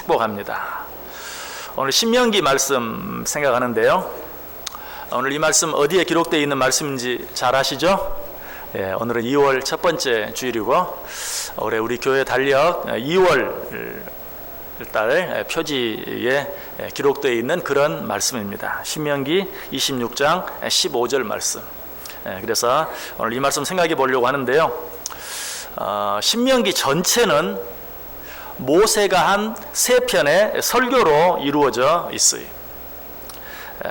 축복합니다. 오늘 신명기 말씀 생각하는데요. 오늘 이 말씀 어디에 기록되어 있는 말씀인지 잘 아시죠? 예, 오늘은 2월 첫 번째 주일이고 올해 우리 교회 달력 2월 달 표지에 기록되어 있는 그런 말씀입니다. 신명기 26장 15절 말씀. 그래서 오늘 이 말씀 생각해 보려고 하는데요. 신명기 전체는 모세가 한 3편의 설교로 이루어져 있어요.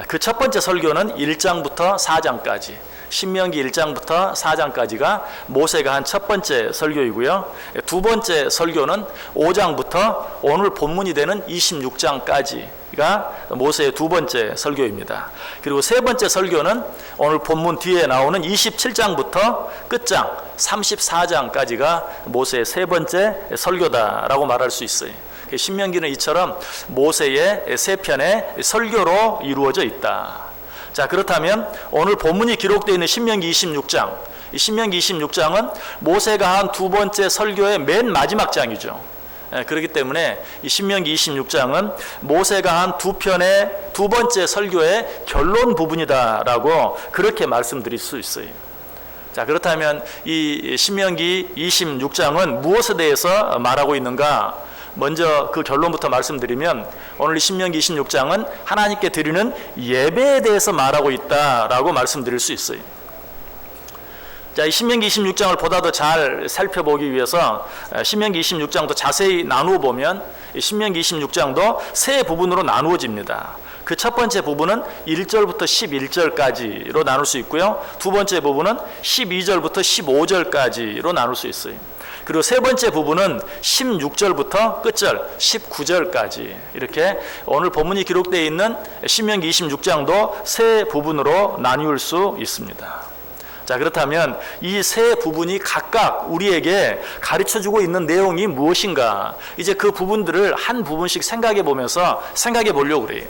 그 첫 번째 설교는 1장부터 4장까지, 신명기 1장부터 4장까지가 모세가 한 첫 번째 설교이고요. 두 번째 설교는 5장부터 오늘 본문이 되는 26장까지가 모세의 두 번째 설교입니다. 그리고 세 번째 설교는 오늘 본문 뒤에 나오는 27장부터 끝장 34장까지가 모세의 세 번째 설교다라고 말할 수 있어요. 신명기는 이처럼 모세의 세 편의 설교로 이루어져 있다. 자, 그렇다면 오늘 본문이 기록되어 있는 신명기 26장, 이 신명기 26장은 모세가 한 두 번째 설교의 맨 마지막 장이죠. 그렇기 때문에 이 신명기 26장은 모세가 한 두 편의 두 번째 설교의 결론 부분이다라고 그렇게 말씀드릴 수 있어요. 자, 그렇다면 이 신명기 26장은 무엇에 대해서 말하고 있는가? 먼저 그 결론부터 말씀드리면 오늘 이 신명기 26장은 하나님께 드리는 예배에 대해서 말하고 있다라고 말씀드릴 수 있어요. 자, 이 신명기 26장을 보다 더 잘 살펴보기 위해서 신명기 26장도 자세히 나누어 보면 신명기 26장도 세 부분으로 나누어집니다. 그 첫 번째 부분은 1절부터 11절까지로 나눌 수 있고요. 두 번째 부분은 12절부터 15절까지로 나눌 수 있어요. 그리고 세 번째 부분은 16절부터 끝절 19절까지, 이렇게 오늘 본문이 기록되어 있는 신명기 26장도 세 부분으로 나눌 수 있습니다. 자, 그렇다면 이 세 부분이 각각 우리에게 가르쳐주고 있는 내용이 무엇인가? 이제 그 부분들을 한 부분씩 생각해 보면서 생각해 보려고 그래요.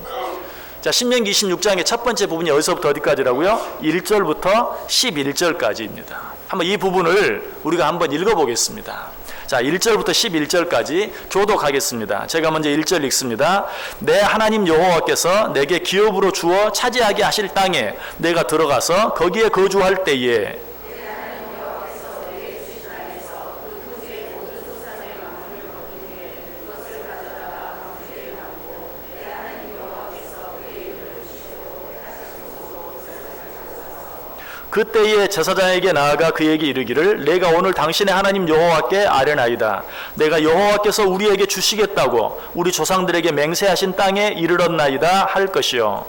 자, 신명기 26장의 첫 번째 부분이 어디서부터 어디까지라고요? 1절부터 11절까지입니다. 한번 이 부분을 우리가 한번 읽어보겠습니다. 자, 1절부터 11절까지 교독하겠습니다. 제가 먼저 1절 읽습니다. 내 하나님 여호와께서 내게 기업으로 주어 차지하게 하실 땅에 내가 들어가서 거기에 거주할 때에 그때에 제사장에게 나아가 그에게 이르기를 내가 오늘 당신의 하나님 여호와께 아뢰나이다. 내가 여호와께서 우리에게 주시겠다고 우리 조상들에게 맹세하신 땅에 이르렀나이다 할 것이요.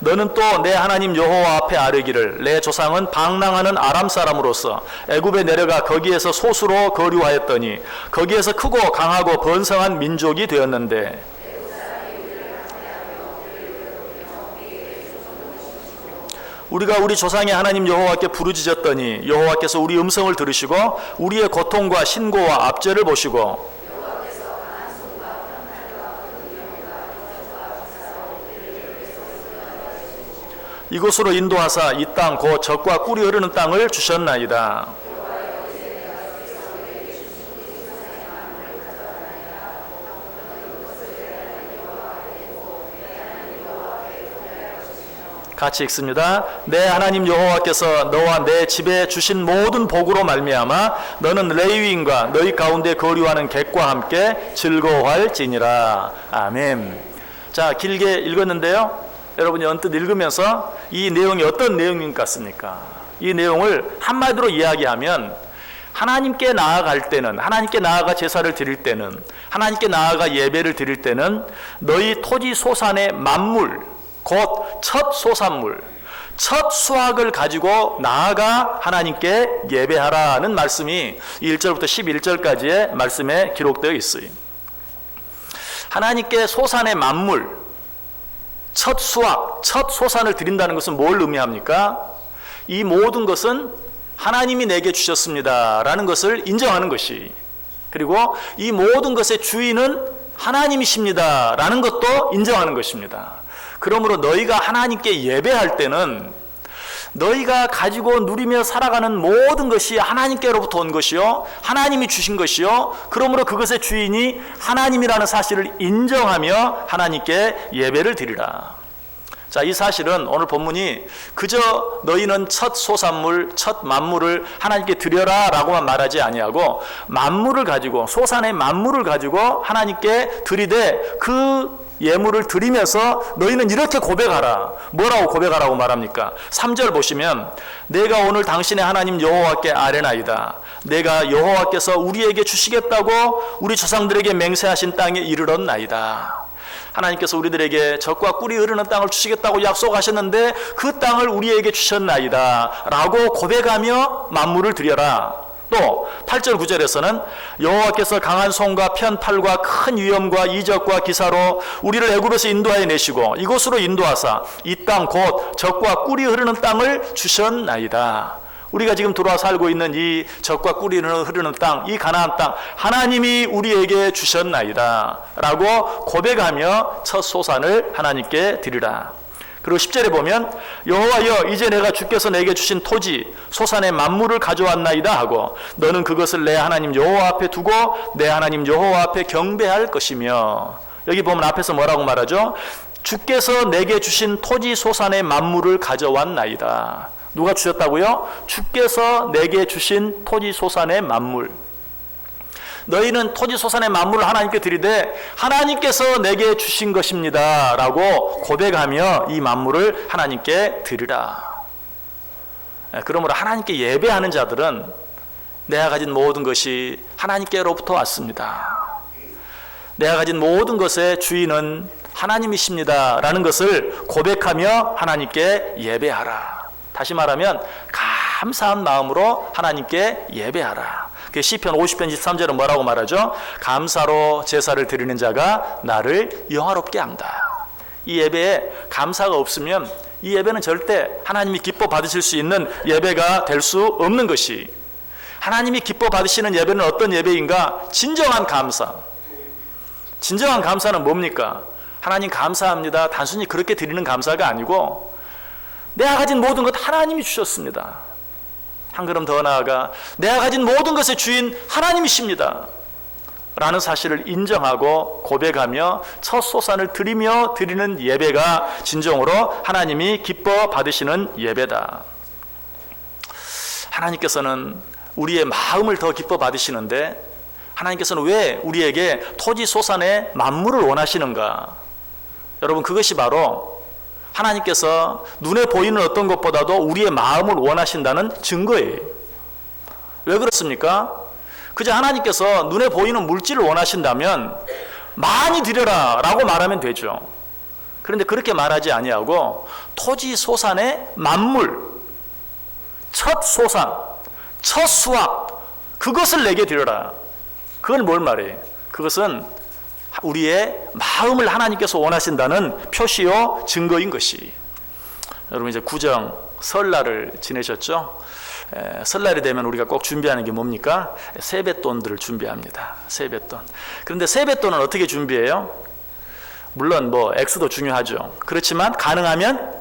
너는 또 내 하나님 여호와 앞에 아뢰기를 내 조상은 방랑하는 아람 사람으로서 애굽에 내려가 거기에서 소수로 거류하였더니 거기에서 크고 강하고 번성한 민족이 되었는데 우리가 우리 조상의 하나님 여호와께 부르짖었더니 여호와께서 우리 음성을 들으시고 우리의 고통과 신고와 압제를 보시고 이곳으로 인도하사 이 땅 곧 젖과 꿀이 흐르는 땅을 주셨나이다. 같이 읽습니다. 내 하나님 여호와께서 너와 내 집에 주신 모든 복으로 말미암아 너는 레위인과 너희 가운데 거류하는 객과 함께 즐거워할지니라. 아멘. 자, 길게 읽었는데요. 여러분이 언뜻 읽으면서 이 내용이 어떤 내용인 것 같습니까? 이 내용을 한마디로 이야기하면 하나님께 나아갈 때는, 하나님께 나아가 제사를 드릴 때는, 하나님께 나아가 예배를 드릴 때는 너희 토지 소산의 만물, 곧 첫 소산물, 첫 수확을 가지고 나아가 하나님께 예배하라는 말씀이 1절부터 11절까지의 말씀에 기록되어 있어요. 하나님께 소산의 만물, 첫 수확, 첫 소산을 드린다는 것은 뭘 의미합니까? 이 모든 것은 하나님이 내게 주셨습니다 라는 것을 인정하는 것이, 그리고 이 모든 것의 주인은 하나님이십니다 라는 것도 인정하는 것입니다. 그러므로 너희가 하나님께 예배할 때는 너희가 가지고 누리며 살아가는 모든 것이 하나님께로부터 온 것이요 하나님이 주신 것이요 그러므로 그것의 주인이 하나님이라는 사실을 인정하며 하나님께 예배를 드리라. 자, 이 사실은 오늘 본문이 그저 너희는 첫 소산물, 첫 만물을 하나님께 드려라 라고만 말하지 아니하고 만물을 가지고 소산의 만물을 가지고 하나님께 드리되 그 예물을 드리면서 너희는 이렇게 고백하라. 뭐라고 고백하라고 말합니까? 3절 보시면 내가 오늘 당신의 하나님 여호와께 아뢰나이다. 내가 여호와께서 우리에게 주시겠다고 우리 조상들에게 맹세하신 땅에 이르렀나이다. 하나님께서 우리들에게 젖과 꿀이 흐르는 땅을 주시겠다고 약속하셨는데 그 땅을 우리에게 주셨나이다 라고 고백하며 만물을 드려라. 또 8절 9절에서는 여호와께서 강한 손과 편팔과 큰 위엄과 이적과 기사로 우리를 애굽에서 인도하여 내시고 이곳으로 인도하사 이 땅 곧 젖과 꿀이 흐르는 땅을 주셨나이다. 우리가 지금 들어와 살고 있는 이 젖과 꿀이 흐르는 땅, 이 가나안 땅 하나님이 우리에게 주셨나이다 라고 고백하며 첫 소산을 하나님께 드리라. 그리고 10절에 보면 여호와여 이제 내가 주께서 내게 주신 토지 소산의 만물을 가져왔나이다 하고 너는 그것을 내 하나님 여호와 앞에 두고 내 하나님 여호와 앞에 경배할 것이며, 여기 보면 앞에서 뭐라고 말하죠? 주께서 내게 주신 토지 소산의 만물을 가져왔나이다. 누가 주셨다고요? 주께서 내게 주신 토지 소산의 만물. 너희는 토지 소산의 만물을 하나님께 드리되 하나님께서 내게 주신 것입니다 라고 고백하며 이 만물을 하나님께 드리라. 그러므로 하나님께 예배하는 자들은 내가 가진 모든 것이 하나님께로부터 왔습니다. 내가 가진 모든 것의 주인은 하나님이십니다 라는 것을 고백하며 하나님께 예배하라. 다시 말하면 감사한 마음으로 하나님께 예배하라. 시편 50편 23절은 뭐라고 말하죠? 감사로 제사를 드리는 자가 나를 영화롭게 한다. 이 예배에 감사가 없으면 이 예배는 절대 하나님이 기뻐 받으실 수 있는 예배가 될 수 없는 것이, 하나님이 기뻐 받으시는 예배는 어떤 예배인가? 진정한 감사. 진정한 감사는 뭡니까? 하나님 감사합니다. 단순히 그렇게 드리는 감사가 아니고 내가 가진 모든 것 하나님이 주셨습니다. 한 걸음 더 나아가 내가 가진 모든 것의 주인 하나님이십니다 라는 사실을 인정하고 고백하며 첫 소산을 드리며 드리는 예배가 진정으로 하나님이 기뻐 받으시는 예배다. 하나님께서는 우리의 마음을 더 기뻐 받으시는데 하나님께서는 왜 우리에게 토지 소산의 만물을 원하시는가? 여러분, 그것이 바로 하나님께서 눈에 보이는 어떤 것보다도 우리의 마음을 원하신다는 증거예요. 왜 그렇습니까? 그저 하나님께서 눈에 보이는 물질을 원하신다면 많이 드려라 라고 말하면 되죠. 그런데 그렇게 말하지 아니하고 토지 소산의 만물, 첫 소산, 첫 수확, 그것을 내게 드려라. 그건 뭘 말해요? 그것은 우리의 마음을 하나님께서 원하신다는 표시요 증거인 것이. 여러분, 이제 구정 설날을 지내셨죠? 설날이 되면 우리가 꼭 준비하는 게 뭡니까? 세뱃돈들을 준비합니다. 세뱃돈. 그런데 세뱃돈은 어떻게 준비해요? 물론 뭐 액수도 중요하죠. 그렇지만 가능하면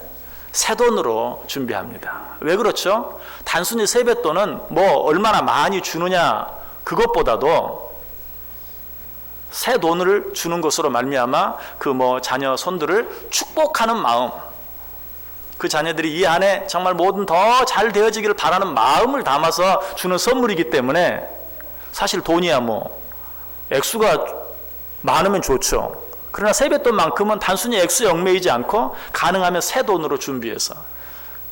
새돈으로 준비합니다. 왜 그렇죠? 단순히 세뱃돈은 뭐 얼마나 많이 주느냐 그것보다도 새 돈을 주는 것으로 말미암아 그 뭐 자녀 손들을 축복하는 마음, 그 자녀들이 이 안에 정말 뭐든 더 잘 되어지기를 바라는 마음을 담아서 주는 선물이기 때문에 사실 돈이야 뭐 액수가 많으면 좋죠. 그러나 세뱃돈만큼은 단순히 액수에 얽매이지 않고 가능하면 새 돈으로 준비해서,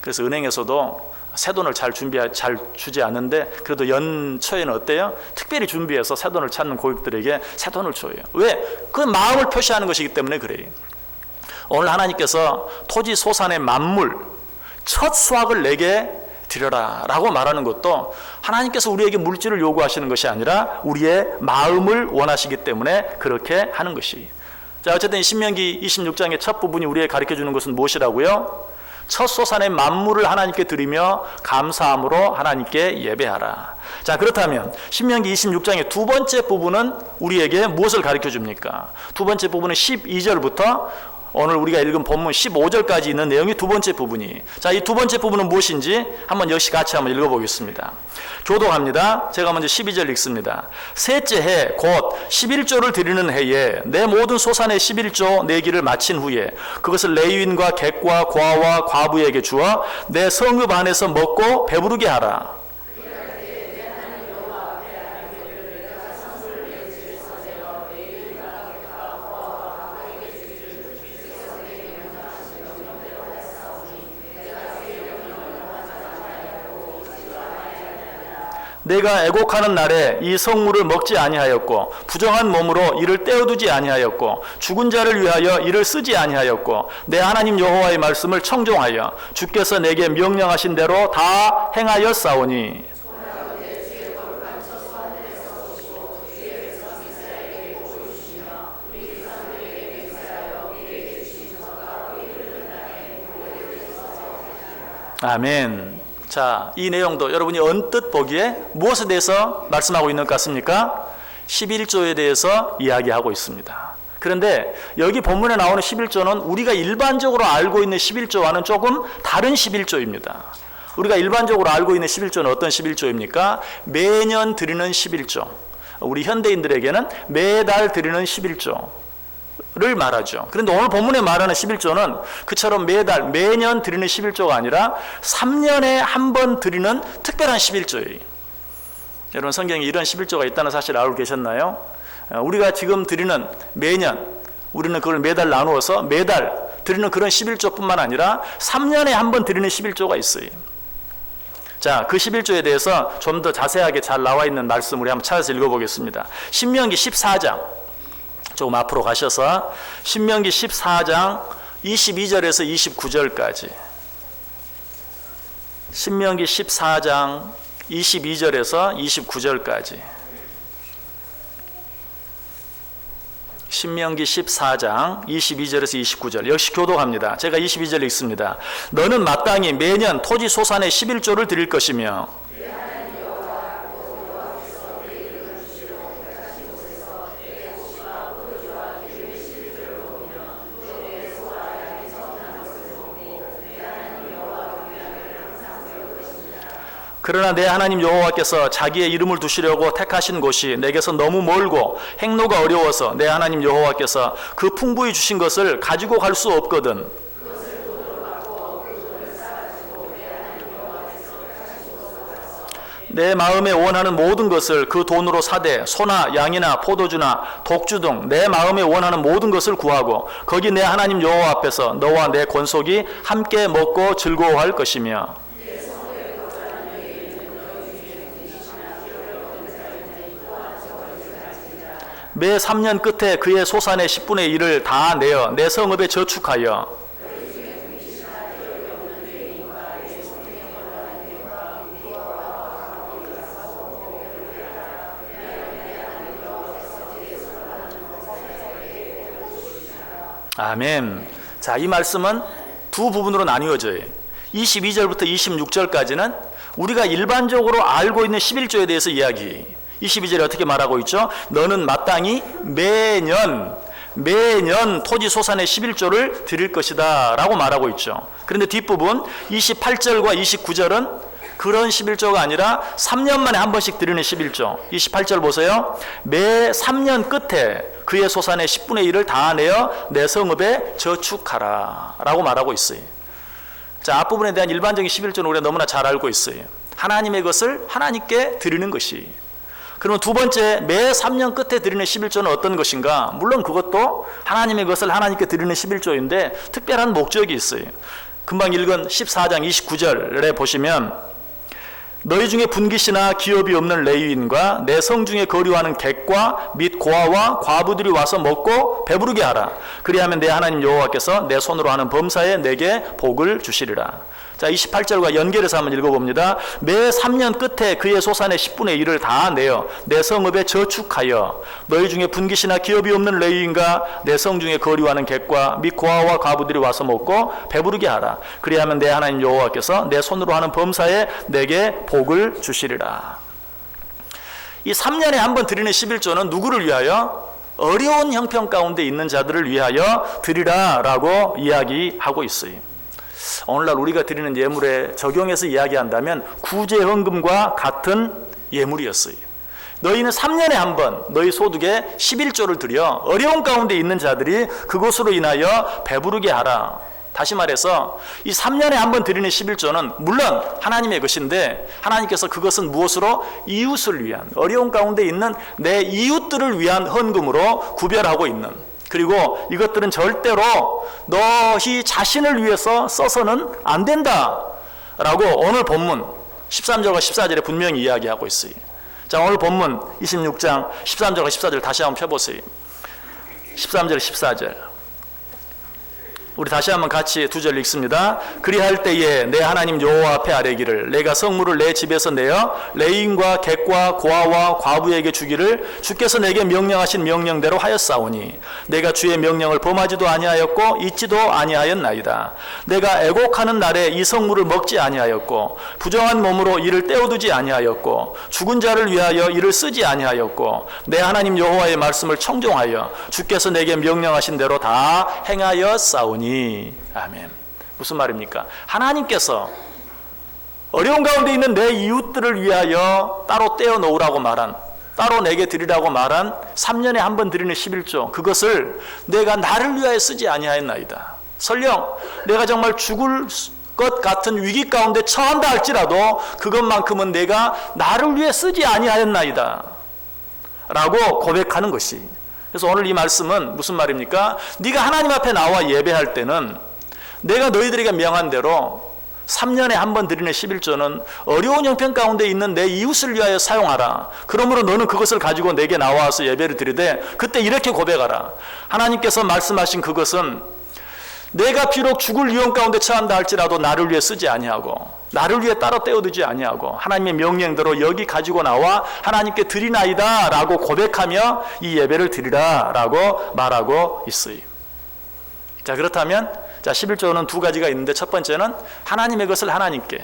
그래서 은행에서도 새 돈을 잘 주지 않는데 그래도 연초에는 어때요? 특별히 준비해서 새 돈을 찾는 고객들에게 새 돈을 줘요. 왜? 그 마음을 표시하는 것이기 때문에 그래요. 오늘 하나님께서 토지 소산의 만물, 첫 수확을 내게 드려라 라고 말하는 것도 하나님께서 우리에게 물질을 요구하시는 것이 아니라 우리의 마음을 원하시기 때문에 그렇게 하는 것이. 자, 어쨌든 신명기 26장의 첫 부분이 우리에게 가르쳐주는 것은 무엇이라고요? 첫 소산의 만물을 하나님께 드리며 감사함으로 하나님께 예배하라. 자, 그렇다면 신명기 26장의 두 번째 부분은 우리에게 무엇을 가르쳐 줍니까? 두 번째 부분은 12절부터 오늘 우리가 읽은 본문 15절까지 있는 내용이 두 번째 부분이. 자, 이 두 번째 부분은 무엇인지 한번 역시 같이 한번 읽어보겠습니다. 교독합니다. 제가 먼저 12절 읽습니다. 셋째 해 곧 11조를 드리는 해에 내 모든 소산의 11조 내기를 마친 후에 그것을 레위인과 객과 고아와 과부에게 주어 내 성읍 안에서 먹고 배부르게 하라. 내가 애곡하는 날에 이 성물을 먹지 아니하였고 부정한 몸으로 이를 떼어두지 아니하였고 죽은 자를 위하여 이를 쓰지 아니하였고 내 하나님 여호와의 말씀을 청종하여 주께서 내게 명령하신 대로 다 행하였사오니. 아멘. 자, 이 내용도 여러분이 언뜻 보기에 무엇에 대해서 말씀하고 있는 것 같습니까? 11조에 대해서 이야기하고 있습니다. 그런데 여기 본문에 나오는 11조는 우리가 일반적으로 알고 있는 11조와는 조금 다른 11조입니다. 우리가 일반적으로 알고 있는 11조는 어떤 11조입니까? 매년 드리는 11조. 우리 현대인들에게는 매달 드리는 11조. 를 말하죠. 그런데 오늘 본문에 말하는 11조는 그처럼 매달, 매년 드리는 11조가 아니라 3년에 한 번 드리는 특별한 11조예요. 여러분 성경에 이런 11조가 있다는 사실 알고 계셨나요? 우리가 지금 드리는 매년, 우리는 그걸 매달 나누어서 매달 드리는 그런 11조뿐만 아니라 3년에 한 번 드리는 11조가 있어요. 자, 그 11조에 대해서 좀 더 자세하게 잘 나와 있는 말씀 우리 한번 찾아서 읽어보겠습니다. 신명기 14장. 조금 앞으로 가셔서 신명기 14장 22절에서 29절까지. 신명기 14장 22절에서 29절까지. 신명기 14장 22절에서 29절. 역시 교독합니다. 제가 22절 읽습니다. 너는 마땅히 매년 토지 소산의 11조를 드릴 것이며 그러나 내 하나님 여호와께서 자기의 이름을 두시려고 택하신 곳이 내게서 너무 멀고 행로가 어려워서 내 하나님 여호와께서 그 풍부히 주신 것을 가지고 갈 수 없거든. 내 마음에 원하는 모든 것을 그 돈으로 사되 소나 양이나 포도주나 독주 등 내 마음에 원하는 모든 것을 구하고 거기 내 하나님 여호와 앞에서 너와 내 권속이 함께 먹고 즐거워할 것이며 매 3년 끝에 그의 소산의 10분의 1을 다 내어 내 성읍에 저축하여 아멘. 자, 이 말씀은 두 부분으로 나뉘어져요. 22절부터 26절까지는 우리가 일반적으로 알고 있는 11조에 대해서 이야기. 22절에 어떻게 말하고 있죠? 너는 마땅히 매년 토지 소산의 11조를 드릴 것이다 라고 말하고 있죠. 그런데 뒷부분 28절과 29절은 그런 11조가 아니라 3년 만에 한 번씩 드리는 11조. 28절 보세요. 매 3년 끝에 그의 소산의 10분의 1을 다 내어 내 성읍에 저축하라 라고 말하고 있어요. 자, 앞부분에 대한 일반적인 11조는 우리가 너무나 잘 알고 있어요. 하나님의 것을 하나님께 드리는 것이. 그러면 두 번째, 매 3년 끝에 드리는 11조는 어떤 것인가? 물론 그것도 하나님의 것을 하나님께 드리는 11조인데 특별한 목적이 있어요. 금방 읽은 14장 29절에 보시면 너희 중에 분깃이나 기업이 없는 레위인과 내 성 중에 거류하는 객과 및 고아와 과부들이 와서 먹고 배부르게 하라. 그리하면 내 하나님 여호와께서 내 손으로 하는 범사에 내게 복을 주시리라. 자, 28절과 연결해서 한번 읽어봅니다. 매 3년 끝에 그의 소산의 10분의 1을 다 내어 내 성읍에 저축하여 너희 중에 분깃이나 기업이 없는 레위인과 내 성 중에 거류하는 객과 및 고아와 과부들이 와서 먹고 배부르게 하라. 그리하면 내 하나님 여호와께서 내 손으로 하는 범사에 내게 복을 주시리라. 이 3년에 한 번 드리는 11조는 누구를 위하여? 어려운 형편 가운데 있는 자들을 위하여 드리라 라고 이야기하고 있어요. 오늘날 우리가 드리는 예물에 적용해서 이야기한다면 구제헌금과 같은 예물이었어요. 너희는 3년에 한 번 너희 소득의 11조를 드려 어려운 가운데 있는 자들이 그것으로 인하여 배부르게 하라. 다시 말해서 이 3년에 한 번 드리는 11조는 물론 하나님의 것인데 하나님께서 그것은 무엇으로? 이웃을 위한, 어려운 가운데 있는 내 이웃들을 위한 헌금으로 구별하고 있는, 그리고 이것들은 절대로 너희 자신을 위해서 써서는 안 된다 라고 오늘 본문 13절과 14절에 분명히 이야기하고 있어요. 자, 오늘 본문 26장 13절과 14절 다시 한번 펴보세요. 13절 14절 우리 다시 한번 같이 두 절 읽습니다. 그리할 때에 내 하나님 여호와 앞에 아뢰기를 내가 성물을 내 집에서 내어 레인과 객과 고아와 과부에게 주기를 주께서 내게 명령하신 명령대로 하였사오니 내가 주의 명령을 범하지도 아니하였고 잊지도 아니하였나이다. 내가 애곡하는 날에 이 성물을 먹지 아니하였고 부정한 몸으로 이를 떼어두지 아니하였고 죽은 자를 위하여 이를 쓰지 아니하였고 내 하나님 여호와의 말씀을 청종하여 주께서 내게 명령하신 대로 다 행하였사오니. 아멘. 무슨 말입니까? 하나님께서 어려운 가운데 있는 내 이웃들을 위하여 따로 떼어 놓으라고 말한, 따로 내게 드리라고 말한 3년에 한 번 드리는 11조, 그것을 내가 나를 위하여 쓰지 아니하였나이다. 설령 내가 정말 죽을 것 같은 위기 가운데 처한다 할지라도 그것만큼은 내가 나를 위해 쓰지 아니하였나이다 라고 고백하는 것이. 그래서 오늘 이 말씀은 무슨 말입니까? 네가 하나님 앞에 나와 예배할 때는 내가 너희들에게 명한 대로 3년에 한 번 드리는 11조는 어려운 형편 가운데 있는 내 이웃을 위하여 사용하라. 그러므로 너는 그것을 가지고 내게 나와서 예배를 드리되 그때 이렇게 고백하라. 하나님께서 말씀하신 그것은 내가 비록 죽을 위험 가운데 처한다 할지라도 나를 위해 쓰지 아니하고 나를 위해 따로 떼어두지 아니하고 하나님의 명령대로 여기 가지고 나와 하나님께 드리나이다 라고 고백하며 이 예배를 드리라 라고 말하고 있어요. 자, 그렇다면 11조는 두 가지가 있는데 첫 번째는 하나님의 것을 하나님께,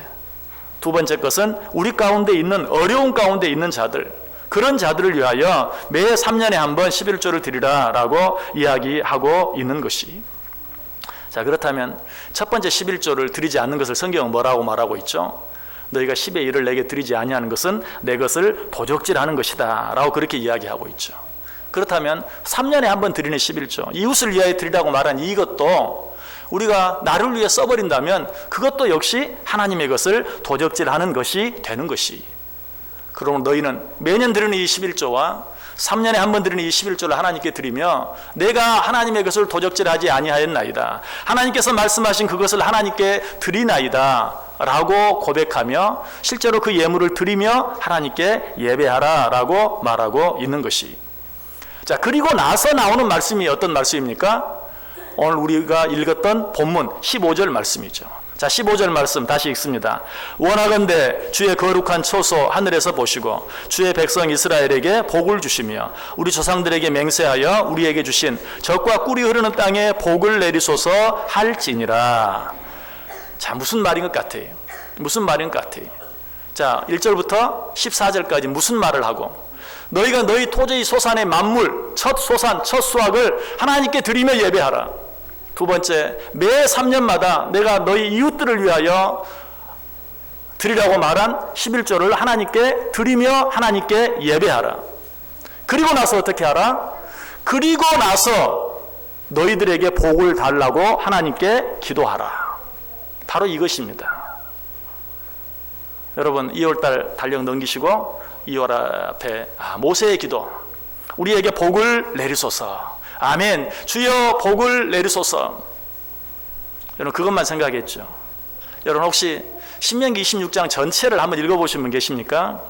두 번째 것은 우리 가운데 있는 어려운 가운데 있는 자들, 그런 자들을 위하여 매 3년에 한 번 11조를 드리라 라고 이야기하고 있는 것이. 자, 그렇다면 첫 번째 11조를 드리지 않는 것을 성경은 뭐라고 말하고 있죠? 너희가 10의 1을 내게 드리지 아니하는 것은 내 것을 도적질하는 것이다 라고 그렇게 이야기하고 있죠. 그렇다면 3년에 한 번 드리는 11조, 이웃을 위하여 드리라고 말한 이것도 우리가 나를 위해 써버린다면 그것도 역시 하나님의 것을 도적질하는 것이 되는 것이. 그러면 너희는 매년 드리는 이 11조와 3년에 한 번 드리는 이 11조를 하나님께 드리며 내가 하나님의 것을 도적질하지 아니하였나이다. 하나님께서 말씀하신 그것을 하나님께 드리나이다 라고 고백하며 실제로 그 예물을 드리며 하나님께 예배하라 라고 말하고 있는 것이. 자, 그리고 나서 나오는 말씀이 어떤 말씀입니까? 오늘 우리가 읽었던 본문 15절 말씀이죠. 자, 15절 말씀 다시 읽습니다. 원하건대 주의 거룩한 처소 하늘에서 보시고 주의 백성 이스라엘에게 복을 주시며 우리 조상들에게 맹세하여 우리에게 주신 젖과 꿀이 흐르는 땅에 복을 내리소서 할지니라. 자, 무슨 말인 것 같아요? 무슨 말인 것 같아요? 자, 1절부터 14절까지 무슨 말을 하고 너희가 너희 토지의 소산의 만물, 첫 소산, 첫 수확을 하나님께 드리며 예배하라. 두 번째, 매 3년마다 내가 너희 이웃들을 위하여 드리라고 말한 11조를 하나님께 드리며 하나님께 예배하라. 그리고 나서 어떻게 하라? 그리고 나서 너희들에게 복을 달라고 하나님께 기도하라. 바로 이것입니다. 여러분, 2월달 달력 넘기시고 2월 앞에 모세의 기도, 우리에게 복을 내리소서. 아멘. 주여 복을 내리소서. 여러분, 그것만 생각했죠. 여러분, 혹시 신명기 26장 전체를 한번 읽어보신 분 계십니까?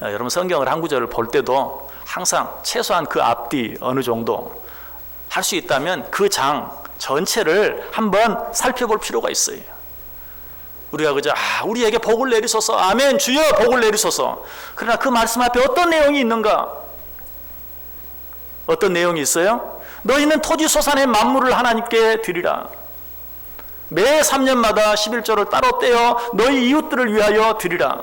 여러분, 성경을 한 구절을 볼 때도 항상 최소한 그 앞뒤 어느 정도 할 수 있다면 그 장 전체를 한번 살펴볼 필요가 있어요. 우리가 그저 우리에게 복을 내리소서, 아멘, 주여 복을 내리소서. 그러나 그 말씀 앞에 어떤 내용이 있는가? 어떤 내용이 있어요? 너희는 토지 소산의 만물을 하나님께 드리라. 매 3년마다 11조를 따로 떼어 너희 이웃들을 위하여 드리라.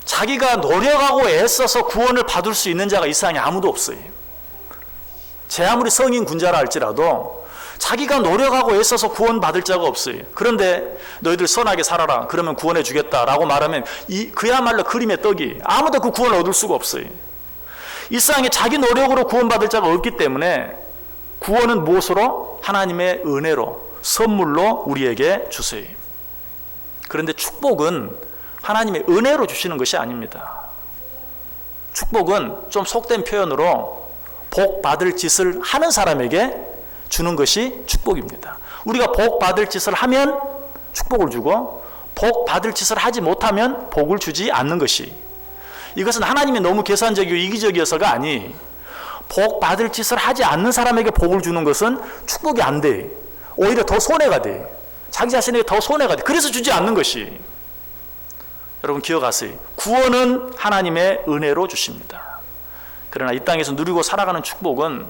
자기가 노력하고 애써서 구원을 받을 수 있는 자가 이 세상에 아무도 없어요. 제 아무리 성인 군자라 할지라도 자기가 노력하고 애써서 구원받을 자가 없어요. 그런데 너희들 선하게 살아라, 그러면 구원해 주겠다라고 말하면 그야말로 그림의 떡이, 아무도 그 구원을 얻을 수가 없어요. 이 세상에 자기 노력으로 구원받을 자가 없기 때문에 구원은 무엇으로? 하나님의 은혜로, 선물로 우리에게 주세요. 그런데 축복은 하나님의 은혜로 주시는 것이 아닙니다. 축복은 좀 속된 표현으로 복 받을 짓을 하는 사람에게 주는 것이 축복입니다. 우리가 복 받을 짓을 하면 축복을 주고, 복 받을 짓을 하지 못하면 복을 주지 않는 것이, 이것은 하나님이 너무 계산적이고 이기적이어서가 아니, 복 받을 짓을 하지 않는 사람에게 복을 주는 것은 축복이 안 돼. 오히려 더 손해가 돼. 자기 자신에게 더 손해가 돼. 그래서 주지 않는 것이. 여러분 기억하세요. 구원은 하나님의 은혜로 주십니다. 그러나 이 땅에서 누리고 살아가는 축복은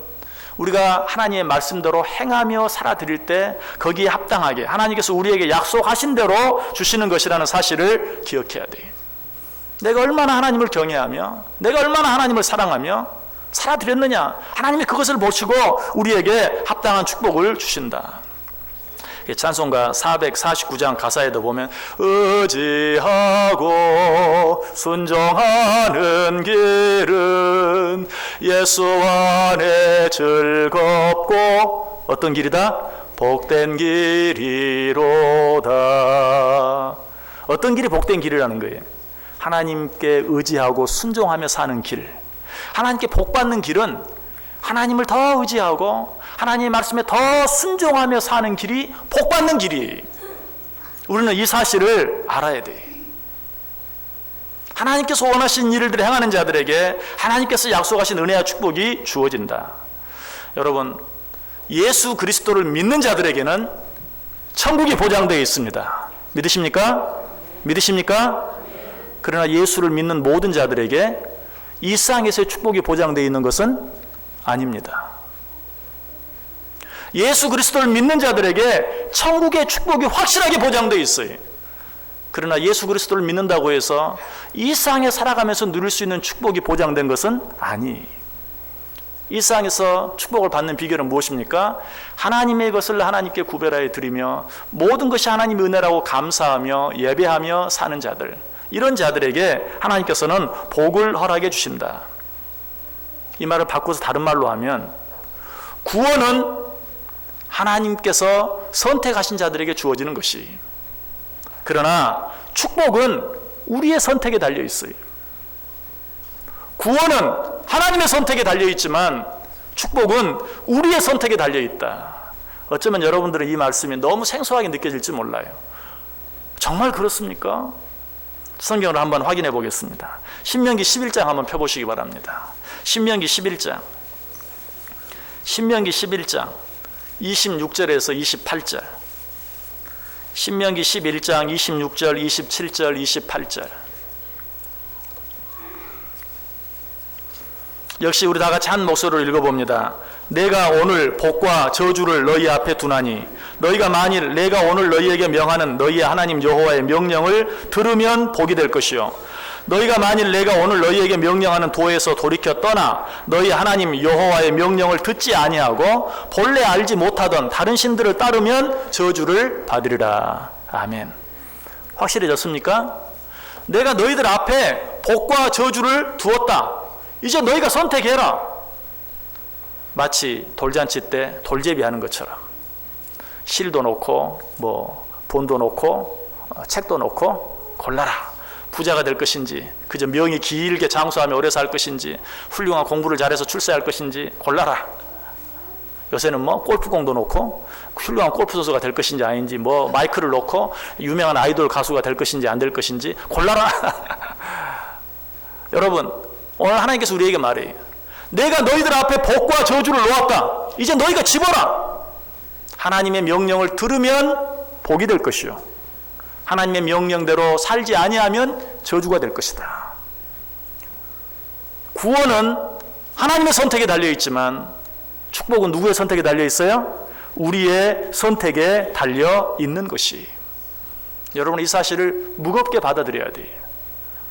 우리가 하나님의 말씀대로 행하며 살아드릴 때 거기에 합당하게 하나님께서 우리에게 약속하신 대로 주시는 것이라는 사실을 기억해야 돼요. 내가 얼마나 하나님을 경외하며 내가 얼마나 하나님을 사랑하며 살아드렸느냐, 하나님이 그것을 보시고 우리에게 합당한 축복을 주신다. 찬송가 449장 가사에도 보면 의지하고 순종하는 길은 예수 안에 즐겁고 어떤 길이다? 복된 길이로다. 어떤 길이 복된 길이라는 거예요? 하나님께 의지하고 순종하며 사는 길. 하나님께 복받는 길은 하나님을 더 의지하고 하나님의 말씀에 더 순종하며 사는 길이 복받는 길이. 우리는 이 사실을 알아야 돼. 하나님께서 원하신 일들을 행하는 자들에게 하나님께서 약속하신 은혜와 축복이 주어진다. 여러분, 예수 그리스도를 믿는 자들에게는 천국이 보장되어 있습니다. 믿으십니까? 믿으십니까? 그러나 예수를 믿는 모든 자들에게 이 세상에서의 축복이 보장되어 있는 것은 아닙니다. 예수 그리스도를 믿는 자들에게 천국의 축복이 확실하게 보장되어 있어요. 그러나 예수 그리스도를 믿는다고 해서 이 세상에 살아가면서 누릴 수 있는 축복이 보장된 것은 아니에요. 이 세상에서 축복을 받는 비결은 무엇입니까? 하나님의 것을 하나님께 구별하여 드리며 모든 것이 하나님의 은혜라고 감사하며 예배하며 사는 자들, 이런 자들에게 하나님께서는 복을 허락해 주신다. 이 말을 바꿔서 다른 말로 하면 구원은 하나님께서 선택하신 자들에게 주어지는 것이, 그러나 축복은 우리의 선택에 달려 있어요. 구원은 하나님의 선택에 달려 있지만 축복은 우리의 선택에 달려 있다. 어쩌면 여러분들은 이 말씀이 너무 생소하게 느껴질지 몰라요. 정말 그렇습니까? 성경을 한번 확인해 보겠습니다. 신명기 11장 한번 펴보시기 바랍니다. 신명기 11장 26절에서 28절, 신명기 11장 26절, 27절, 28절. 역시 우리 다 같이 한 목소리로 읽어봅니다. 내가 오늘 복과 저주를 너희 앞에 두나니 너희가 만일 내가 오늘 너희에게 명하는 너희의 하나님 여호와의 명령을 들으면 복이 될 것이요, 너희가 만일 내가 오늘 너희에게 명령하는 도에서 돌이켜 떠나 너희 하나님 여호와의 명령을 듣지 아니하고 본래 알지 못하던 다른 신들을 따르면 저주를 받으리라. 아멘. 확실해졌습니까? 내가 너희들 앞에 복과 저주를 두었다. 이제 너희가 선택해라. 마치 돌잔치 때 돌제비 하는 것처럼 실도 놓고 돈도 놓고 책도 놓고 골라라. 부자가 될 것인지, 그저 명이 길게 장수하며 오래 살 것인지, 훌륭한 공부를 잘해서 출세할 것인지 골라라. 요새는 골프공도 놓고 훌륭한 골프 선수가 될 것인지 아닌지, 마이크를 놓고 유명한 아이돌 가수가 될 것인지 안 될 것인지 골라라. 여러분, 오늘 하나님께서 우리에게 말해요. 내가 너희들 앞에 복과 저주를 놓았다. 이제 너희가 집어라. 하나님의 명령을 들으면 복이 될 것이요, 하나님의 명령대로 살지 아니하면 저주가 될 것이다. 구원은 하나님의 선택에 달려있지만 축복은 누구의 선택에 달려있어요? 우리의 선택에 달려있는 것이. 여러분, 이 사실을 무겁게 받아들여야 돼요.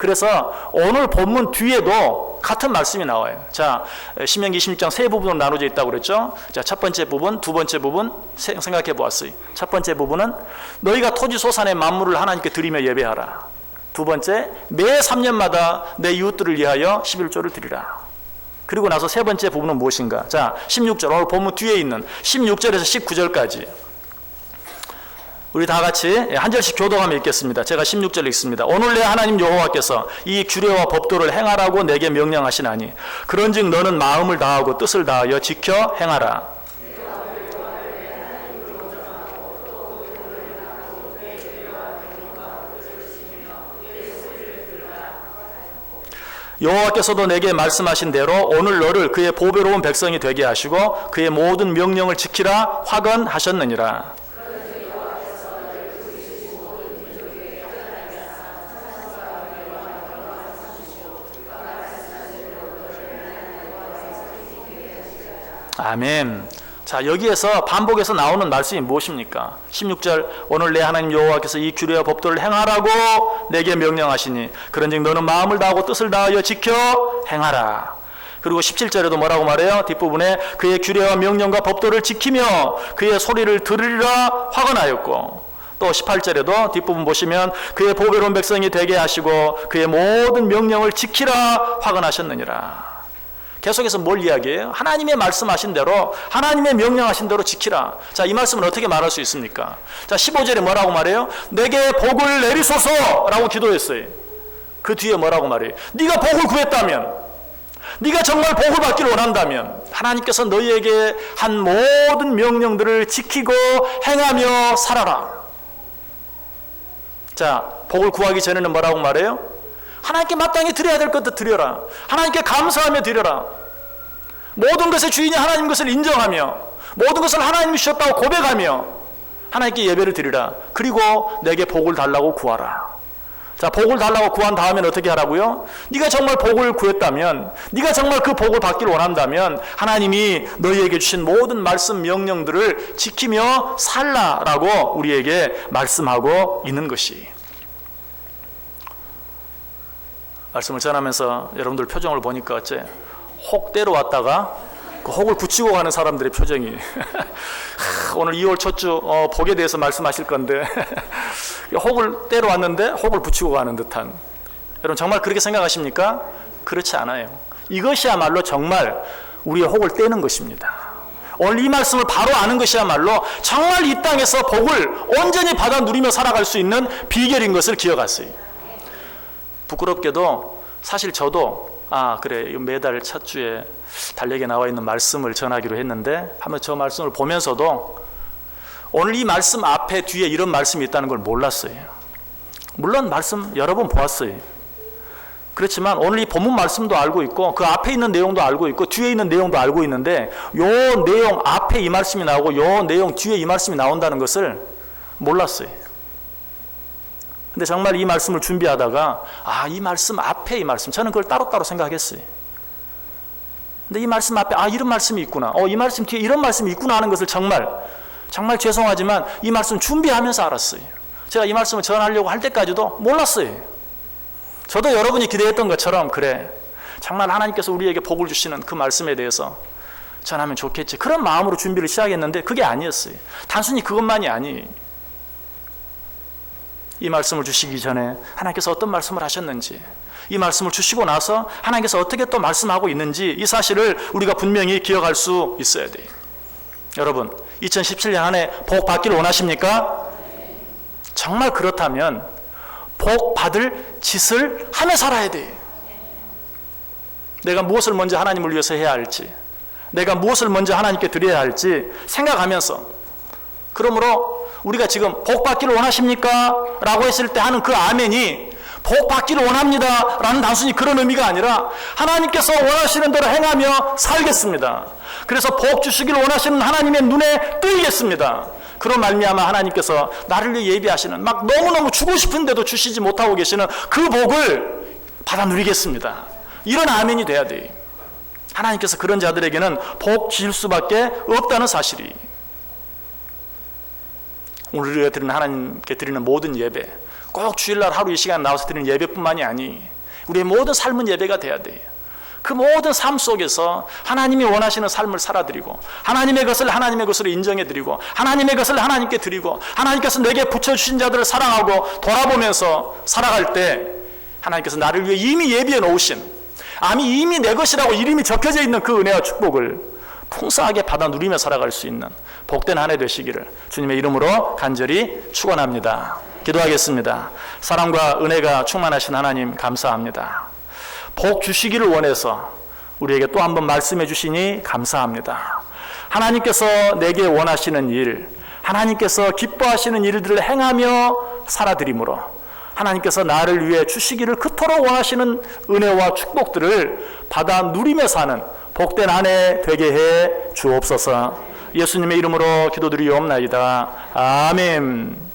그래서 오늘 본문 뒤에도 같은 말씀이 나와요. 자, 신명기 26장 세 부분으로 나눠져 있다고 그랬죠. 자, 첫 번째 부분, 두 번째 부분 생각해 보았어요. 첫 번째 부분은 너희가 토지 소산의 만물을 하나님께 드리며 예배하라. 두 번째, 매 3년마다 내 이웃들을 위하여 11조를 드리라. 그리고 나서 세 번째 부분은 무엇인가? 자, 16절, 오늘 본문 뒤에 있는 16절에서 19절까지 우리 다 같이 한 절씩 교독하며 읽겠습니다. 제가 16절 읽습니다. 오늘 내 하나님 여호와께서 이 규례와 법도를 행하라고 내게 명령하시나니 그런즉 너는 마음을 다하고 뜻을 다하여 지켜 행하라. 여호와께서도 내게 말씀하신 대로 오늘 너를 그의 보배로운 백성이 되게 하시고 그의 모든 명령을 지키라 화건하셨느니라. 아멘. 자, 여기에서 반복해서 나오는 말씀이 무엇입니까? 16절, 오늘 내 하나님 여호와께서 이 규례와 법도를 행하라고 내게 명령하시니 그런즉 너는 마음을 다하고 뜻을 다하여 지켜 행하라. 그리고 17절에도 뭐라고 말해요? 뒷부분에 그의 규례와 명령과 법도를 지키며 그의 소리를 들으리라 화건하였고, 또 18절에도 뒷부분 보시면 그의 보배로운 백성이 되게 하시고 그의 모든 명령을 지키라 화건하셨느니라. 계속해서 뭘 이야기해요? 하나님의 말씀하신 대로, 하나님의 명령하신 대로 지키라. 자, 이 말씀은 어떻게 말할 수 있습니까? 자, 15절에 뭐라고 말해요? 내게 복을 내리소서 라고 기도했어요. 그 뒤에 뭐라고 말해요? 네가 복을 구했다면, 네가 정말 복을 받기를 원한다면 하나님께서 너희에게 한 모든 명령들을 지키고 행하며 살아라. 자, 복을 구하기 전에는 뭐라고 말해요? 하나님께 마땅히 드려야 될 것도 드려라. 하나님께 감사하며 드려라. 모든 것의 주인이 하나님 것을 인정하며 모든 것을 하나님이 주셨다고 고백하며 하나님께 예배를 드리라. 그리고 내게 복을 달라고 구하라. 자, 복을 달라고 구한 다음엔 어떻게 하라고요? 네가 정말 복을 구했다면, 네가 정말 그 복을 받기를 원한다면 하나님이 너희에게 주신 모든 말씀 명령들을 지키며 살라라고 우리에게 말씀하고 있는 것이. 말씀을 전하면서 여러분들 표정을 보니까 어째 혹 때려왔다가 그 혹을 붙이고 가는 사람들의 표정이 오늘 2월 첫 주 복에 대해서 말씀하실 건데 혹을 때려왔는데 혹을 붙이고 가는 듯한, 여러분 정말 그렇게 생각하십니까? 그렇지 않아요. 이것이야말로 정말 우리의 혹을 떼는 것입니다. 오늘 이 말씀을 바로 아는 것이야말로 정말 이 땅에서 복을 온전히 받아 누리며 살아갈 수 있는 비결인 것을 기억하세요. 부끄럽게도 사실 저도 그래 매달 첫 주에 달력에 나와 있는 말씀을 전하기로 했는데 하면 저 말씀을 보면서도 오늘 이 말씀 앞에 뒤에 이런 말씀이 있다는 걸 몰랐어요. 물론 말씀 여러 번 보았어요. 그렇지만 오늘 이 본문 말씀도 알고 있고 그 앞에 있는 내용도 알고 있고 뒤에 있는 내용도 알고 있는데 요 내용 앞에 이 말씀이 나오고 요 내용 뒤에 이 말씀이 나온다는 것을 몰랐어요. 근데 정말 이 말씀을 준비하다가 이 말씀 앞에 이 말씀, 저는 그걸 따로따로 생각했어요. 근데 이 말씀 앞에 이런 말씀이 있구나, 이 말씀 뒤에 이런 말씀이 있구나 하는 것을 정말 죄송하지만 이 말씀 준비하면서 알았어요. 제가 이 말씀을 전하려고 할 때까지도 몰랐어요. 저도 여러분이 기대했던 것처럼 그래 정말 하나님께서 우리에게 복을 주시는 그 말씀에 대해서 전하면 좋겠지, 그런 마음으로 준비를 시작했는데 그게 아니었어요. 단순히 그것만이 아니에요. 이 말씀을 주시기 전에 하나님께서 어떤 말씀을 하셨는지, 이 말씀을 주시고 나서 하나님께서 어떻게 또 말씀하고 있는지, 이 사실을 우리가 분명히 기억할 수 있어야 돼요. 여러분 2017년 한 해 복 받기를 원하십니까? 정말 그렇다면 복 받을 짓을 하며 살아야 돼요. 내가 무엇을 먼저 하나님을 위해서 해야 할지, 내가 무엇을 먼저 하나님께 드려야 할지 생각하면서, 그러므로 우리가 지금 복 받기를 원하십니까? 라고 했을 때 하는 그 아멘이 복 받기를 원합니다 라는 단순히 그런 의미가 아니라 하나님께서 원하시는 대로 행하며 살겠습니다. 그래서 복 주시기를 원하시는 하나님의 눈에 뜨이겠습니다. 그런 말미암아 하나님께서 나를 위해 예비하시는, 막 너무너무 주고 싶은데도 주시지 못하고 계시는 그 복을 받아 누리겠습니다. 이런 아멘이 돼야 돼요. 하나님께서 그런 자들에게는 복 주실 수밖에 없다는 사실이. 오늘 우리가 드리는 하나님께 드리는 모든 예배, 꼭 주일날 하루 이 시간 나와서 드리는 예배뿐만이 아니 우리의 모든 삶은 예배가 돼야 돼요. 그 모든 삶 속에서 하나님이 원하시는 삶을 살아드리고 하나님의 것을 하나님의 것으로 인정해드리고 하나님의 것을 하나님께 드리고 하나님께서 내게 붙여주신 자들을 사랑하고 돌아보면서 살아갈 때 하나님께서 나를 위해 이미 예비해 놓으신 이미 내 것이라고 이름이 적혀져 있는 그 은혜와 축복을 풍성하게 받아 누리며 살아갈 수 있는 복된 한 해 되시기를 주님의 이름으로 간절히 축원합니다. 기도하겠습니다. 사랑과 은혜가 충만하신 하나님 감사합니다. 복 주시기를 원해서 우리에게 또 한 번 말씀해 주시니 감사합니다. 하나님께서 내게 원하시는 일, 하나님께서 기뻐하시는 일들을 행하며 살아드림으로 하나님께서 나를 위해 주시기를 그토록 원하시는 은혜와 축복들을 받아 누리며 사는 복된 한 해 되게 해 주옵소서. 예수님의 이름으로 기도드리옵나이다. 아멘.